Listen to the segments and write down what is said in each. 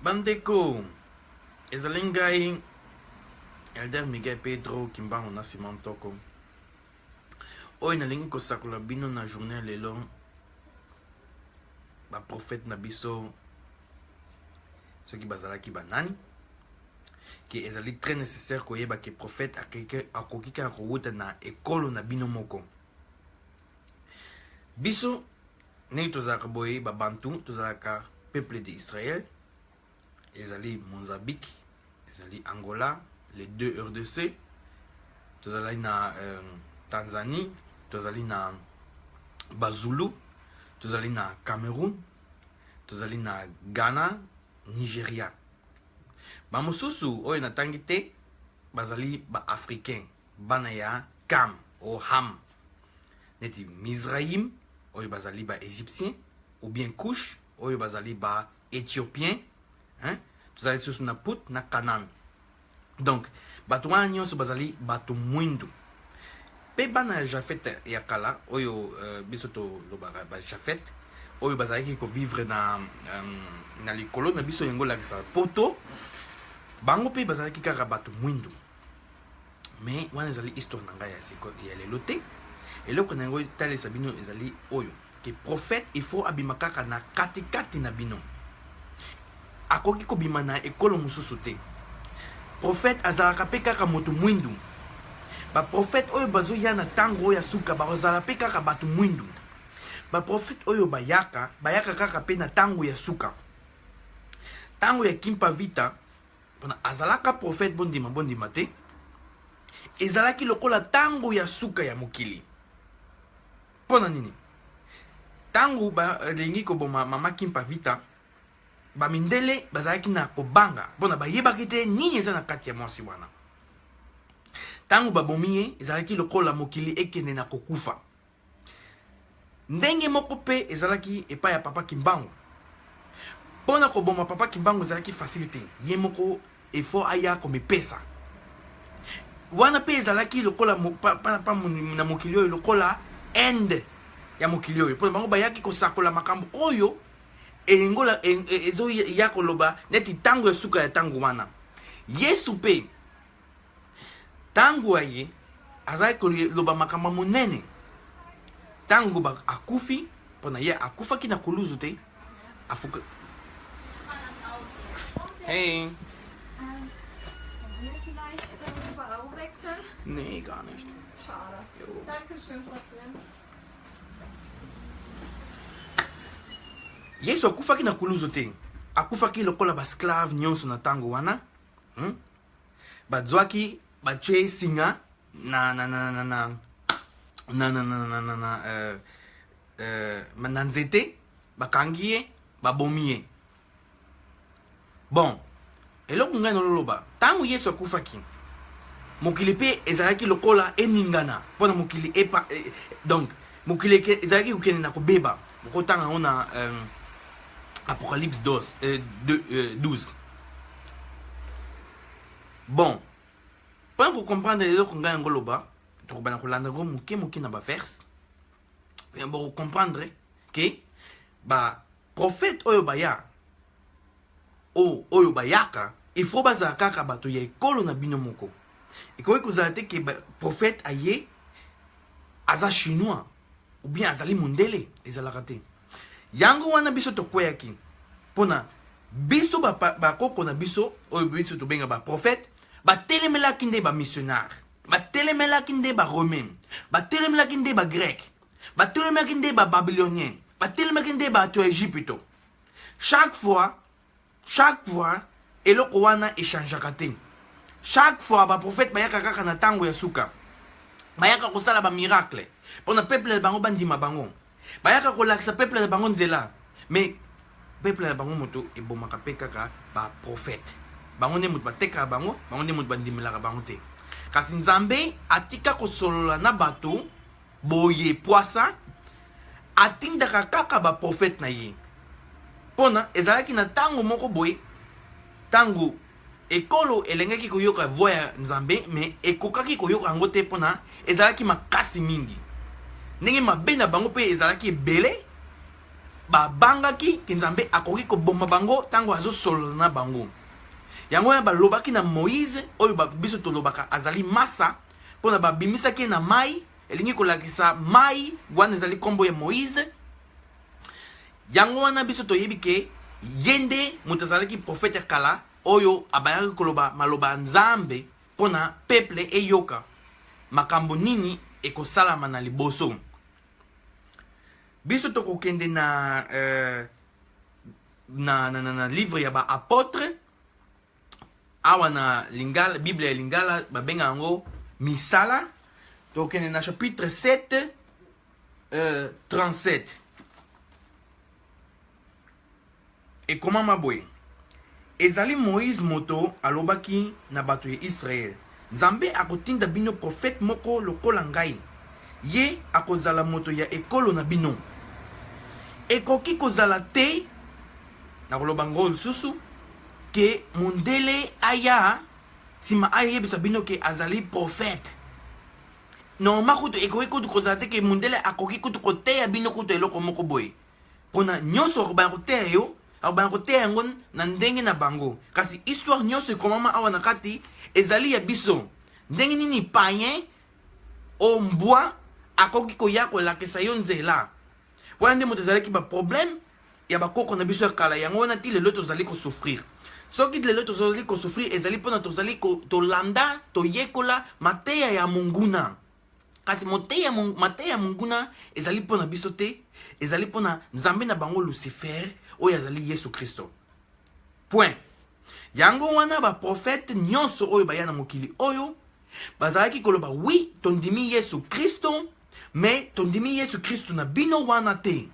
Bandeko, ezalingai Elder Miguel Pedro Kimbango Nascimento Toko. Oyo nalingi kosakola bino na journée lelo ba prophète na biso soki bazalaki banani ki ezali très nécessaire koyeba ke prophète akoki kaka kowuta na ekolo na bino moko. Biso ndenge tozalaka boye babantu tozalaka peuple d'Israël, ezali Mozambique, ezali Angola, les deux RDC, tozali na Tanzanie, tozali na Bazulu, tozali na Cameroun, tozali na Ghana, Nigeria. Ba mosusu oyo natangi te bazali ba africain, bana ya Kam ou Ham, neti Mizraïm oyo bazali ba égyptien, ou bien Kush oyo bazali ba éthiopien, hein? Tozali susu na Put na Canaan. Donc bato wana nyonso bazali bato mwindu. Pe bana Jafet ya kala oyo biso to lobaka ba Jafet oyo bazali ko vivre na likolo na biso yango la kisa poto bango pe bazali kaka bato mwindu. Mais wana ezali histoire na ngai ya siko ya lelo te. Eloko na yango tali sabino ezali oyo ke prophète il faut abima kaka na katikati na bino. Akoki ko bima na ekolo mususu te. Prophète azalaka pe kaka moto mwindu. Ba prophète oyo bazo ya na tango ya suka bazala pe kaka bato mwindu. Ba prophète oyo bayaka kaka pe na tango ya suka. Tango ya kimpa vita pona azalaka prophète bondima te. Ezalaki lokola tango ya suka ya mokili. Pona nini? Tango ba lengi ko boma mama kimpa vita ba mindele bazalaki na kobanga bona bayebaki te nini eza na kati ya mwasi wana. Tango babomiye ezalaki lokola mokili ekende na kokufa. Ndenge moko pe ezalaki epa ya papa Kimbangu. Pona koboma papa Kimbangu ezalaki facilité. Ye moko efo aya komipesa. Wana pe ezalaki lokola na mokili oyo lokola end ya mokili oyo. Pona bango bayaki kosakola makambo oyo engola ezo yakoloba neti tango ya suka ya tango wana. Yesu pe tango aye azali koloba makambo monene. Tango ba akufi pona ye akufa kina kuluzu te afuka. Hey. Wollen wir vielleicht 2 Euro wechseln? Nee, gar nicht. Schade. Jo. Dankeschön trotzdem. Yesu akufaki na kuluzu te. Akufaki lokola ba esclave nyonso na tango wana. Badzwaki bache singa na nzete bakangi ye babomi ye. Bon, eloko ngai nololoba tango Yesu akufaki mokili pe ezalaki lokola eningana pona mokili epa donc mokili ezalaki kokende na kobeba mokotanga ona Apocalypse 12. Bon, pour comprendre les autres ngai ngoloba to bana kolanda go moke na ba verse et pour comprendre que ba prophète oyo baya oyo bayaka il faut bazala kaka bato ya ekolo na bino moko. Ikoki kozala te ke prophète aye aza chinois ou bien azali mondele ezalaka te. Yango wana biso tokweyaki pona biso bakoko na biso oyo biso tobenga ba prophète batelemelaki nde ba missionnaire, batelemelaki nde ba romain, batelemelaki nde ba grec, batelemelaki nde ba babylonien, batelemelaki nde ba to Égypte. Chaque fois eloko wana échangeaka te. Chaque fois ba prophète bayaka kaka na tango ya suka, bayaka kosala ba miracle pona peuple na bango bandima bango, bayaka kolakisa peuple na bango nzela. Mais peuple na bango moto ebomaka pe kaka ba prophète. Bango ne moto bateka bango ne moto bandimelaka bango te. Kasi Nzambe atika kosolola na bato boye poisa atindaka kaka ba prophète na ye. Pona ezalaki na tango moko boye tango ekolo elengaki koyoka voix ya Nzambe mais ekokaki koyoka yango te pona ezalaki makasi mingi. Ndenge mabe na bango pe ezalaki ebele babangaki ke nzambe akoki koboma bango ntango azosolola na bango. Yango wana balobaki na Moïse oyo biso tolobaka azali masa mpona babimisaki na mai elingi kolakisa mai wana ezali kombo ya Moïse. Yango wana biso toyebi ke yende moto azalaki profete kala oyo abayaki koloba maloba ya nzambe mpona peuple eyoka makambo nini ekosalama na liboso. Biso tokokende na livre ya ba apôtre awa na lingala Bible ya lingala babenga yango misala. Tokokende na chapitre 7 37 ekomama boye. Ezali Moïse moto alobaki na bato ya Israel, nzambe akotinda bino prophète moko lokola ngai, ye akozala moto ya ekolo na bino. Ekoki kozala te na koloba ngo lisusu ke mundele aya sima ayebisa bino ke azali prophète. Normal kutu ekoki kutu kozala te ke mundele akoki kutu koteya bino kutu eloko moko boye. Pona nyonso ba koteya yo abangote yango na ndenge na bango. Kasi histoire nyonso ekomama awa na kati ezali ya biso. Ndenge nini païen o mbwa akoki koya kolakisa yo nzela. Wana nde moto ezalaki ba problème ya bakoko na biso ya kala. Yango wana ti lelo tozali kosouffrir. Soki lelo tozali kosouffrir ezali mpona tozali tolanda toyekola mateya ya monguna. Kasi mateya ya monguna ezali mpona biso te. Ezali mpona nzambe na bango Lucifer oyo azali Yesu Kristo. Point. Yango wana ba prophète nyonso oyo baya na mokili oyo bazalaki koloba oui tondimi Yesu Kristo, mais tondimi Yesu Kristo na bino wana te.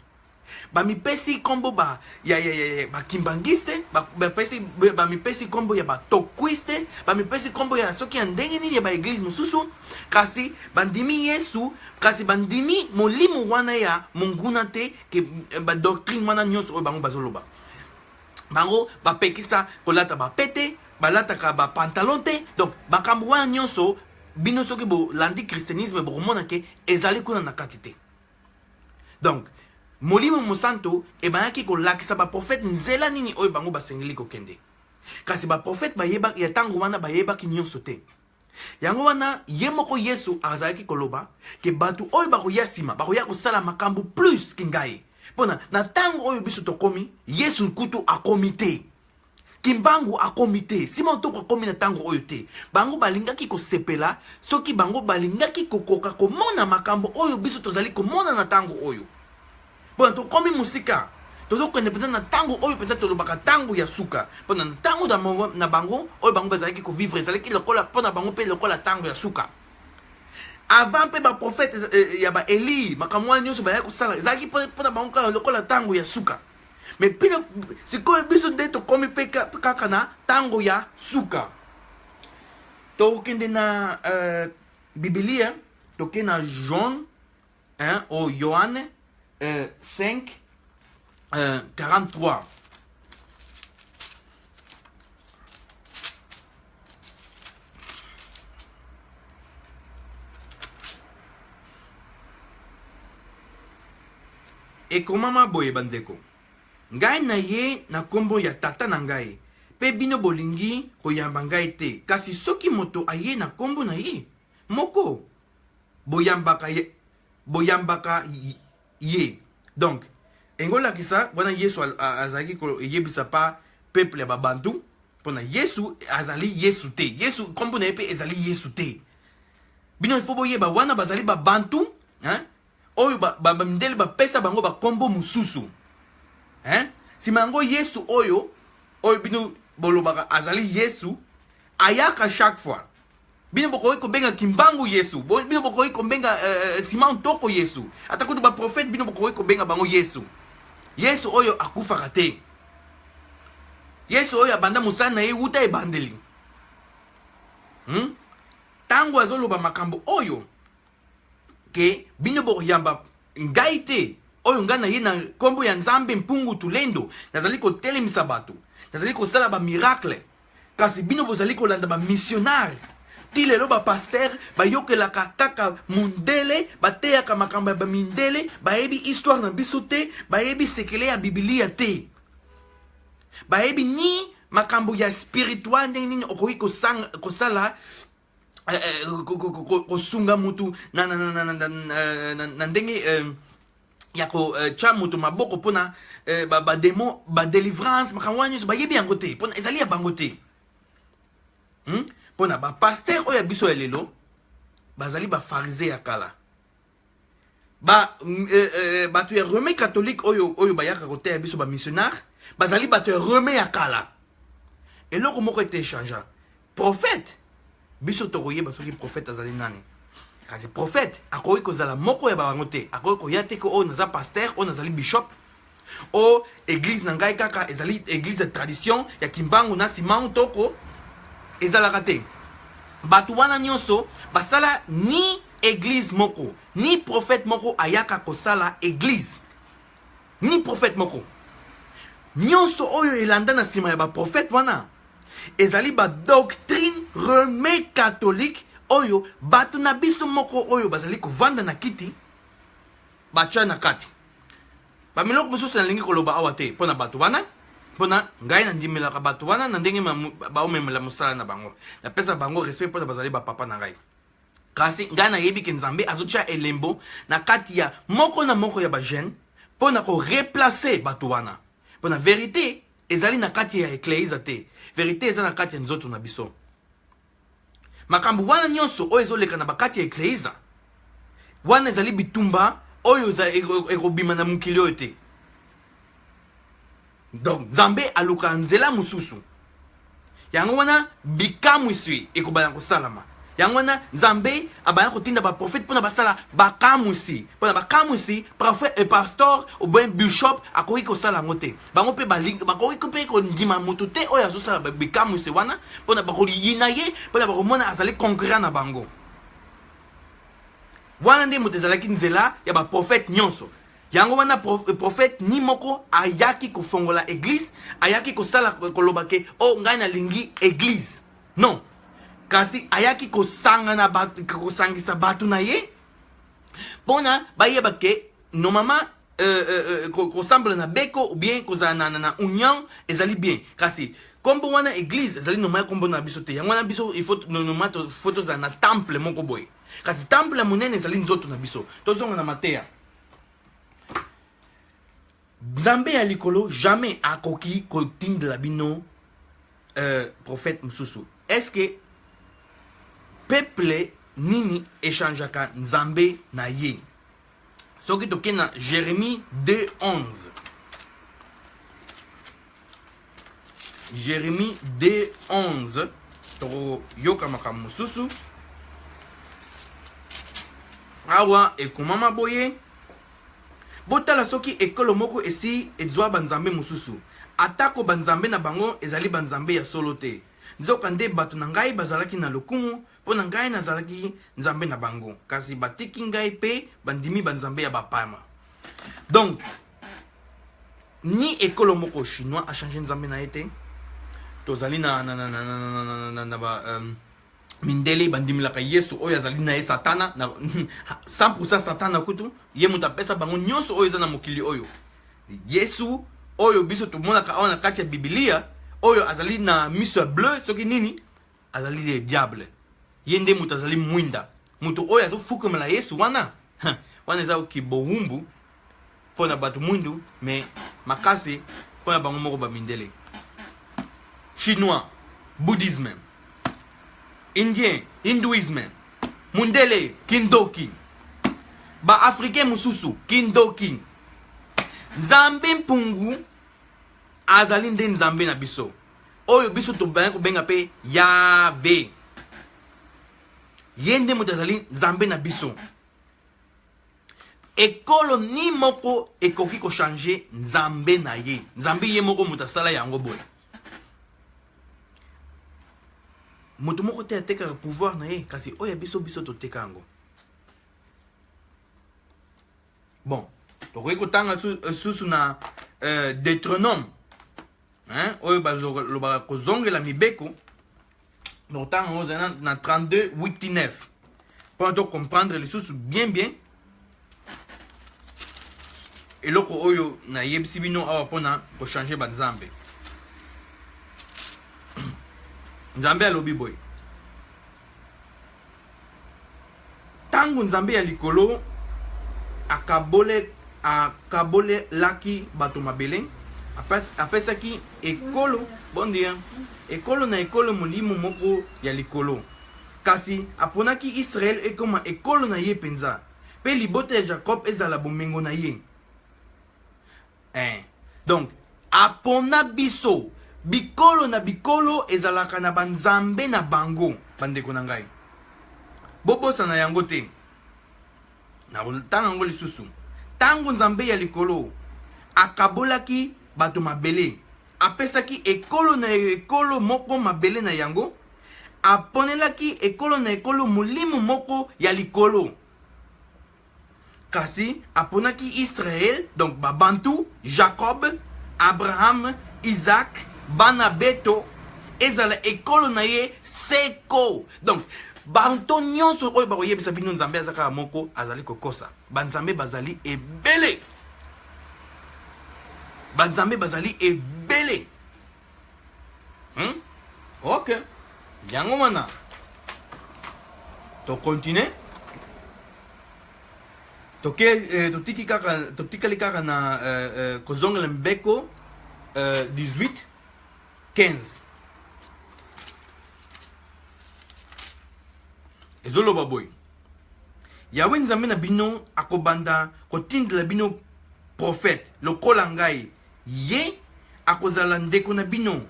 Ba mipesi kombo ba kimbangiste, ba mipesi kombo ya ba tokwiste, ba mipesi kombo ya soki ya ndenge nini ya ba église mususu, kasi bandimi Yesu, kasi bandimi molimo wana ya monguna te ke ba doctrine wana nyonso oyo bango bazoloba. Bango ba pekisa kolata ba pete, balata ka ba pantalon te. Donc bakambo wana nyonso bino soki bo landi christianisme bo mona ke ezali kuna na katite. Donc molimo mosanto ebanaki kolakisa ba prophète nzela nini oyo bango basengeli kokende. Kasi ba prophète bayeba ya tango wana bayeba ki nyonso te. Yango wana ye moko Yesu azalaki koloba ke batu oyo bakoya sima bakoya kosala makambo plus ki ngai. Pona na tango oyo biso tokomi Yesu kutu akomi te. Kimbangu akomi te. Sima otoko akomi na tango oyo te. Bango balingaki kosepela soki bango balingaki kokoka komona makambo oyo biso tozali komona na tango oyo. Pona tokomi musika tozokende peza na tango oyo peza tolobaka tango ya suka. Pona na tango na bango oyo bango bazalaki ko vivre ezalaki lokola pona bango pe lokola tango ya suka. Avant pe ba prophète ya ba Eli makambo wana nyonso bayaki kosala ezalaki pona bango kaka lokola tango ya suka. Mais pina sikoyo biso nde tokomi pe kaka na tango ya suka. Tokende na Biblia tokende na Jean ou Yohane 5 43. Ekomama boye bandeko. Ngai na ye na kombo ya tata na ngai. Pe bino bolingi koyamba ngai te. Kasi soki moto aye na kombo na ye moko boyambaka ye. Donc engola kisa wana Yesu azaki ko yebisa pa peuple ya babantu pona Yesu azali Yesu te. Yesu kombo na ye pe ezali Yesu te. Bino il faut boyeba wana bazali babantu oyo bamindele bapesa bango bakombo mususu. Sima yango Yesu oyo bino bolobaka azali Yesu ayaka chaque fois. Bino bokoki kobenga kimbangu Yesu. Bino bokoki kobenga sima ntoko Yesu. Ata kutu ba prophète bino bokoki kobenga bango Yesu. Yesu oyo akufaka te. Yesu oyo abanda musana na ye wuta ebandeli. Tango azoloba makambo oyo ke bino bokoyamba ngai te oyo ngai na ye na kombo ya Nzambe mpungu tulendo nazali kotelemisa bato nazali kosala ba miracle kasi bino bozali kolanda ba missionnaire ti lelo bapaster bayokelaka kaka mundele bateyaka makambo ya bamindele bayebi histoire na biso te bayebi sekele ya bibilia te bayebi ni makambo ya spiritual ndenge nini okoki kosala kosunga mutu na ndenge ya kotia mutu maboko mpona bademo badelivrance makambo wana nyonso bayebi yango te mpona ezali ya bango te mpona bapaster oyo ya biso ya lelo bazali bafarise ya kala bato ya rome catholique oyo bayaka koteya biso bamissionnaire bazali bato ya rome ya kala eloko moko ete echange prophète biso tokoyeba soki prophète azali nani kasi prophète akoki kozala moko ya bango te akoki koya te ko oyo naza paster oyo nazali bishop o église na ngai kaka ezali église ya tradition ya kimbangu na simangu toko ezalaka te bato wana nyonso basala ni église moko ni prophète moko ayaka kosala église ni prophète moko nyonso oyo elanda na nsima ya baprophète wana ezali badoctrine rome catholique oyo bato na biso moko oyo bazali kovanda na kiti batya na kati bamiloko mosusu nalingi koloba awa te mpona bato wana mpona ngai nandimelaka bato wana na ndenge baomemela mosala na bango napesa bango respect mpona bazali bapapa na ngai kasi ngai nayebi ke nzambe azotya elembo na kati ya moko na moko ya bajeune mpona koreplace bato wana mpona verité ezali na kati ya ekleyisa te verité eza na kati ya nzoto na biso makambo wana nyonso oyo ezoleka na bakati ya ekleyisa wana ezali bitumba oyo ekobima na mokili oyo te donc nzambe aluka nzela mosusu yango wana bikamwisi ekobana kosalama yango wana nzambe abana kotinda baprofete mpona basala bakamwisi mpona bakamwisi pastor oben bishop akoki kosala yango te bango mpe bakoki mpe kondima moto te oyo azosala bikamwisi wana mpona bakoliyina ye mpona bakomona azali concurrent na bango wana nde moto ezalaki nzela ya baprofete nyonso yango wana prophète ni moko ayaki kofongola église ayaki kosala koloba ke ngai nalingi église non kasi ayaki kosangisa bato na ye mpona bayeba ke normalement kosamble na beko ou bien kozala na union ezali bien kasi kombo wana église ezali normalement kombo na biso te yango wana biso normalement faut tozala na temple moko boye kasi temple monene ezali nzoto na biso tozonga na Mateya nzambe ya likolo jamais akoki kotindela bino prophète mosusu est-ce que peuple nini échangeaka nzambe na ye soki toke na Jérémie 2:11 Jérémie 2:11 tokoyoka makambo mosusu awa ekomama boye botala soki ekolo moko esi ezwa banzambe mosusu atako banzambe na bango ezali banzambe ya solo te nzoka nde bato na ngai bazalaki na lokumu mpona ngai nazalaki nzambe na bango kasi batiki ngai mpe bandimi banzambe ya bapama donc ni ekolo moko chinois achange nzambe na ye te tozali na mindele bandimilaka yesu oyo azali na ye satana na 100% satana kutu ye moto apesa bango nyonso oyo eza na mokili oyo yesu oyo biso tomonaka awa na kati ya bibilia oyo azali na miso ya bleu soki nini azali le diable ye nde moto azali mwinda moto oyo azofukamela yesu wana wana eza kibowumbu mpona bato mwindu me makasi mpona bango moko bamindele chinois bouddhisme indien hindouisme mundele kindoki baafricain mosusu kindoki nzambe mpungu azali nde nzambe na biso oyo biso tobanda kobenga mpe yave ye nde moto azali nzambe na biso ekolo ni moko ekoki kochange nzambe na ye nzambe ye moko moto asala yango boye moto moko te atekaka pouvoir na ye kasi oyo biso toteka yango bon tokoki kotanga susu na Deutéronome oyo balobaka kozongela mibeko Donc, tant on a 32, 8 et 9. Pour comprendre les choses bien. Et là, oyo na yebisi bino awa pona pour changer ba nzambe. Nzambe alobi boy. Tangu nzambe ya likolo akabole laki bato mabele apesaki ekolo bon dia ekolo na ekolo molimo moko ya likolo kasi aponaki Israel ekoma ekolo na ye penza pe libota ya Jacob ezala bomengo na ye. Donc apona biso bikolo na bikolo ezalaka na banzambe na bango bandeko na ngai bobosa na yango te na tanga ngo lisusu tango nzambe ya likolo akabolaki bato mabele apesaki ekolo na ekolo moko mabele na yango aponelaki ekolo na ekolo molimo moko ya likolo kasi aponaki Israel donc babantu Jacob Abraham Isaac bana beto ezala ekolo na ye seko. Donc banto nyonso oyo bakoyebisa bino nzambe azaka moko azali kokosa banzambe bazali ebele ok yango wana to continue totikali kaka na kozongela mbeko 18 15 ezoloba boy yawe nzambe na bino akobanda kotindela bino prophète lokola ngai ye akozala ndeko na bino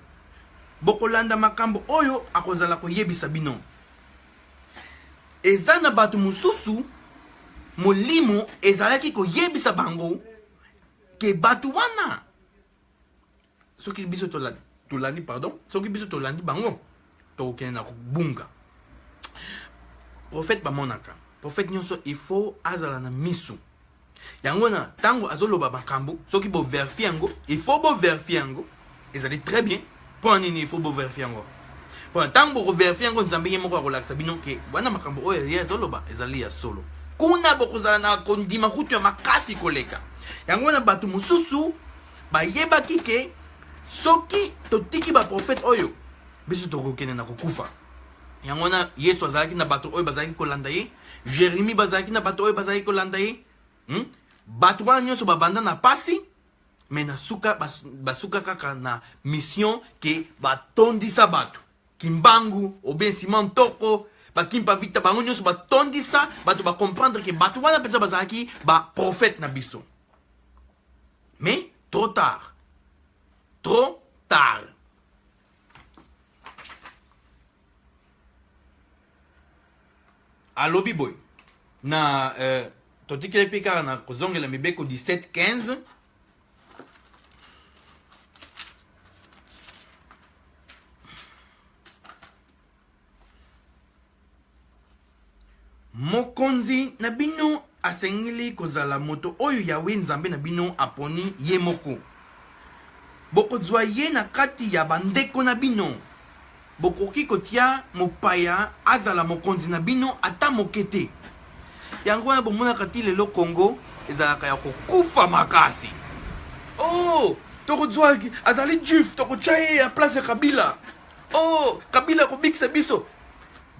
bokolanda makambo oyo akozala koyebisa bino eza na bato mosusu molimo ezalaki koyebisa bango ke bato wana soki biso tolandi pardon soki biso tolandi bango tokokende na kobunga. Prophète bamonaka prophète nyonso il faut azala na misu yango na tango azoloba makambo soki bo verifie yango il faut bo verifie yango ezali très bien pour nini il faut bo verifie yango pour tango bo verifie yango nzambe yemoko akolakisa bino ke wana makambo oyo ya azoloba ezali ya solo kuna bokozala na kondima kutu ya makasi koleka yango na bato mosusu bayebaki ke soki totiki ba prophète oyo biso tokokende na kokufa. Yango na Yesu azalaki na bato oyo bazalaki kolanda ye, Jérémie bazalaki na bato oyo bazalaki kolanda ye. Bato wana nyonso babanda na pasi mais na suka basuka kaka na mission ke batondisa bato kimbangu obensima ntoko bakimpa vita bango nyonso batondisa bato ba comprendre ke bato wana penza bazalaki ba prophète na biso. Mais trop tard alobi boy na totikele pe kaka na kozongela mibeko 17 15 mokonzi na bino asengeli kozala moto oyo yawe nzambe na bino aponi ye moko bokozwa ye na kati ya bandeko na bino bokoki kotia mopaya azala mokonzi na bino ata mokete yango wana bomonaka ti lelo Congo ezalaka ya kokufa makasi. Oh tokozwa azali juif tokotya ye ya place ya Kabila. Oh Kabila kobikisa biso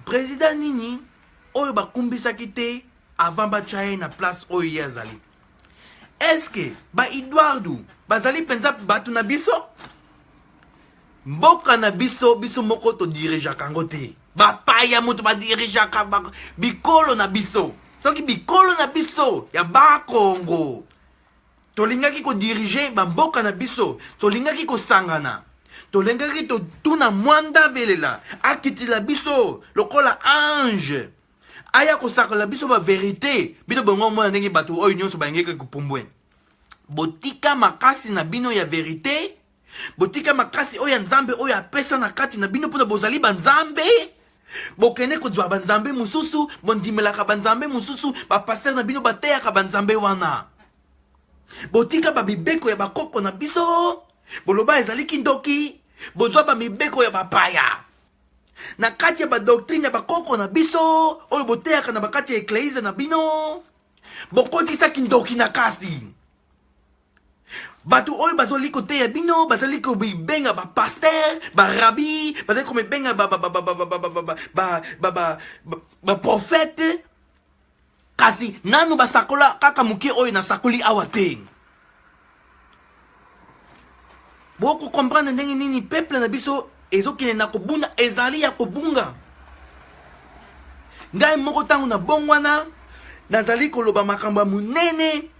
président nini oyo bakumbisaki te avant batya ye na place oyo ye azali. Eske ba Edouardou bazali penza bato na biso mboka na biso moko to dirigeaka yango te bapaya moto badirijaka bikolo na biso soki bikolo na biso ya bakongo tolingaki kodirige bamboka na biso tolingaki kosangana tolingaki totuna mwanda velela akitila biso lokola ange aya kosakola biso baverité bino bongo mwana ndenge bato oyo nyonso bayengeki kopumbwe botika makasi na bino ya verité botika makasi oyo nzambe oyo apesa na kati na bino mpona bozali banzambe bokende kozwa banzambe mosusu bondimelaka banzambe mosusu bapaster na bino bateyaka banzambe wana botika bamibeko ya bakoko na biso boloba ezali kindoki bozwa bamibeko ya bapaya na kati ya badoctrine ya bakoko na biso oyo boteaka na bakati ya eklise na bino bokotisaki ndoki na kasi bato oyo bazali koteya bino bazali kobenga bapaster barabi bazali kobenga baprofete kasi nanu basakola kaka moke oyo nasakoli awa te boko comprendre ndenge nini peuple na biso ezokende na kobunda ezali ya kobunga ngai moko ntango na bongwana nazali koloba makambo ya monene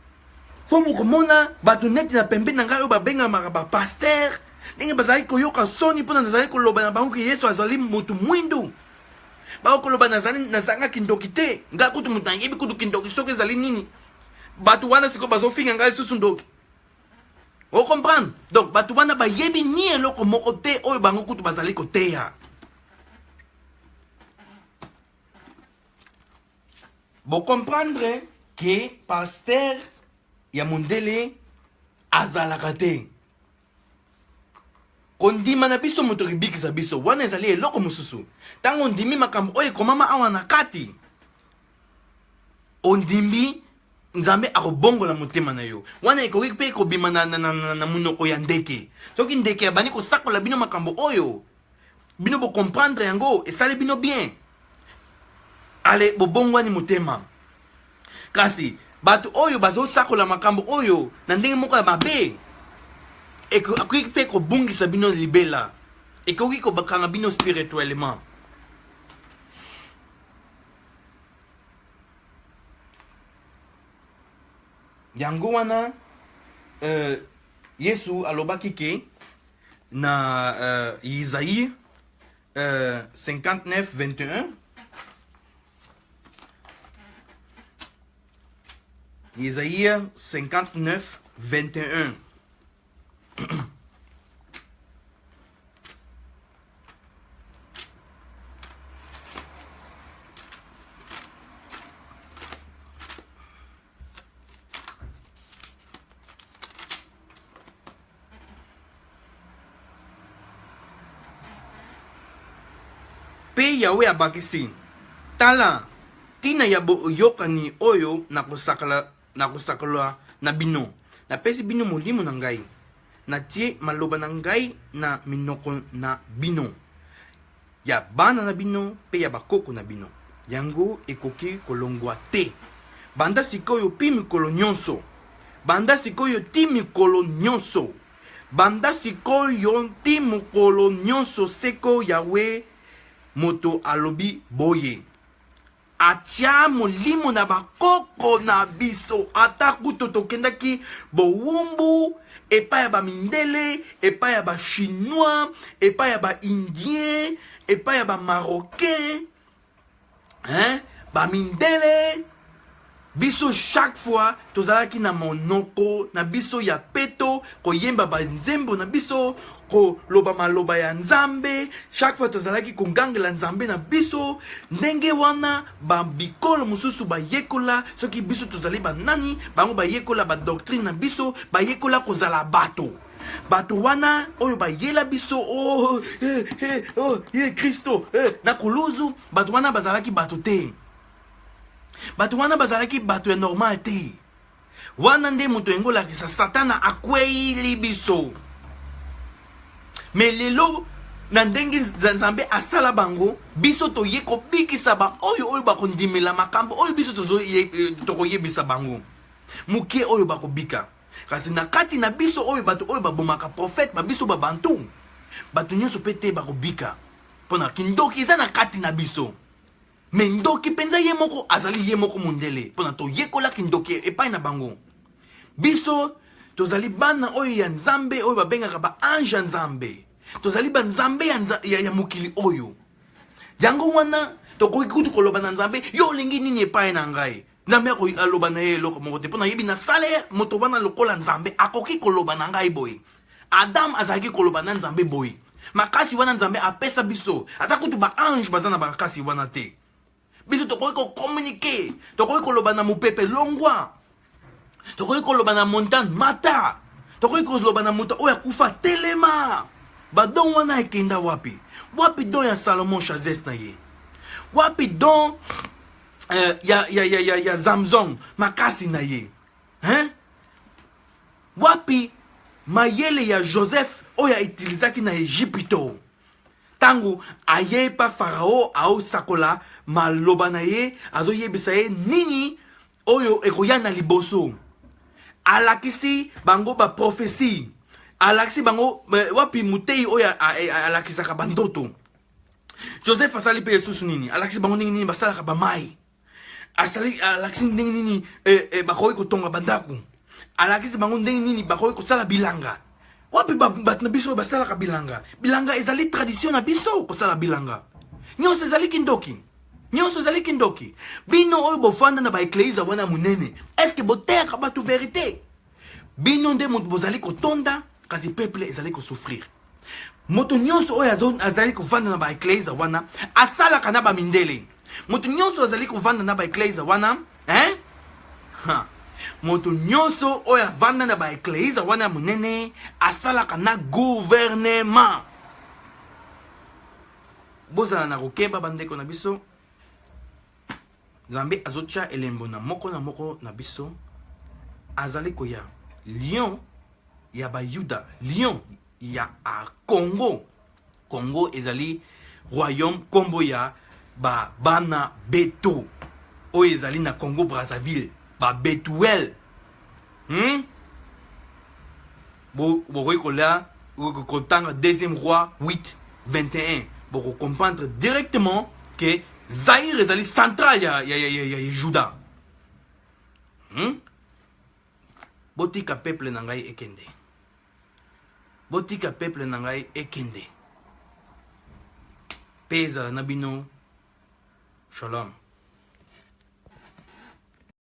fo mokomona bato neti na pembe na ngai oyo babengamaka bapaster ndenge bazali koyoka soni mpona nazali koloba na bango ke yesu azali motu mwindu bakoloba nazangaki ndoki te ngai kutu moto nayebi kutu kindoki soki ezali nini bato wana sikoyo bazofinga ngai lisusu ndoki o comprendre donc bato wana bayebi ni eloko moko te oyo bango kutu bazali koteya bocomprendre ke paster ya mondele azalaka te kondima na biso moto ribikisa biso wana ezali eloko mosusu ntango ondimi makambo oyo ekomama awa na kati ondimbi nzambe akobongola motema na yo wana ekoki mpe ekobima na monoko ya ndeke soki ndeke abandi kosakola bino makambo oyo bino bocomprendre yango esali bino bien ale bobongwani motema kasi bato oyo bazosakola makambo oyo na ndenge moko ya mabe ekoki mpe kobungisa bino libela ekoki kobakanga bino spirituellement yango wana yesu alobaki ke na Isaïe 59:21 Isaïe 59:21 pe yawe abakisi tala tina ya boyokani oyo nakosakala na bino napesi bino molimo na ngai natie maloba na ngai na minoko na bino ya bana na bino pe ya bakoko na bino yango ekoki kolongwa te banda sikoyo pi mikolo nyonso banda sikoyo ti mikolo nyonso banda sikoyo ti mokolo nyonso seko yawe moto alobi boye atia molimo na bakoko na biso ata kutu tokendaki bowumbu epai ya bamindele epai ya bachinois epai ya baindien epai ya bamarocain bamindele biso chaque fois tozalaki na monoko na biso ya peto koyemba banzembo na biso koloba maloba ya nzambe chaque fois tozalaki kongangela nzambe na biso ndenge wana bikolo mosusu bayekola soki biso tozali banani bango bayekola badoctrine na biso bayekola kozala bato wana oyo bayela biso kristo na koluzu bato wana bazalaki bato te bato wana bazalaki bato ya normal te wana nde moto engolakisa satana akweyili biso me lelo na ndenge nzambe asala bango biso toye kobikisa oyo bakondimela makambo oyo biso tokoyebisa bango moke oyo bakobika kasi na kati na biso oyo bato oyo babomaka profete babiso babantu bato nyonso mpe te bakobika mpona kindoki eza na kati na biso me ndoki mpenza ye moko azali ye moko mondele mpona toyekolaki ndoki epai na bango biso tozali bana oyo ya nzambe oyo babengaka baange ya nzambe tozali banzambe ya mokili oyo yango wana tokoki kutu koloba na nzambe yo olingi nini epai na ngai nzambe aloba na ye eloko moko te mpona yebi nasala moto wana lokola nzambe akoki koloba na ngai boye adamu azalaki koloba na nzambe boye makasi wana nzambe apesa biso ata kutu baange baza na makasi wana te biso tokoki kokommunike tokoki koloba na mopepe longwa tokoki koloba na montagne mata tokoki koloba na moto oyo akufa telema badon wana ekenda wapi? Wapi don ya Salomon Chazes na ye? Wapi don ya Zamzong makasi na ye? Hein? Wapi mayele ya Joseph oya utilizaki na Egypto? Tango aye pa Farao ao sakola maloba na ye azo yebisa ye nini oyo ekoya na liboso. Alakisi bango ba prophétie. Alakisi bango wapi mutei oya alakisaka bandoto. Joseph asali pe yesusu nini? Alakisi bango nini basalaka ba mai. Alakisi nini bakoki kotonga bandaku. Alakisi bango nini bakoki kosala bilanga. Wapi bat na biso basalaka bilanga. Bilanga ezali tradition na biso kosala bilanga. Nyonso ezali kindoki. Nyonso ezali kindoki. Bino oyo bofanda na ba ekleza wana munene. Est-ce que boteka batu vérité? Bino nde moto bozali kotonda kasi peuple ezali ko souffrir. Moto nyonso oyo azali kovanda na ba ekleza wana asalaka na ba mindele. Moto nyonso azali kovanda na ba ekleza wana, hein? Ha. Moto nyonso oyo avanda na ba ekleza wana munene asalaka na gouvernement. Bozala na kokeba bandeko na biso. Zambe azocha elembo na moko na biso. Azali koya lion ya ba Yuda, lion ya a Congo. Congo ezali royaume kombo ya ba bana Beto. O ezali na Congo Brazzaville, ba Betuel. Bo kola ou kotanga deuxième roi 8:21. Bo comprendre directement que Zaïre ezali central ya Juda. Botika peuple na ngai ekende. Botika peuple na ngai ekende. Pesa na bino. Shalom.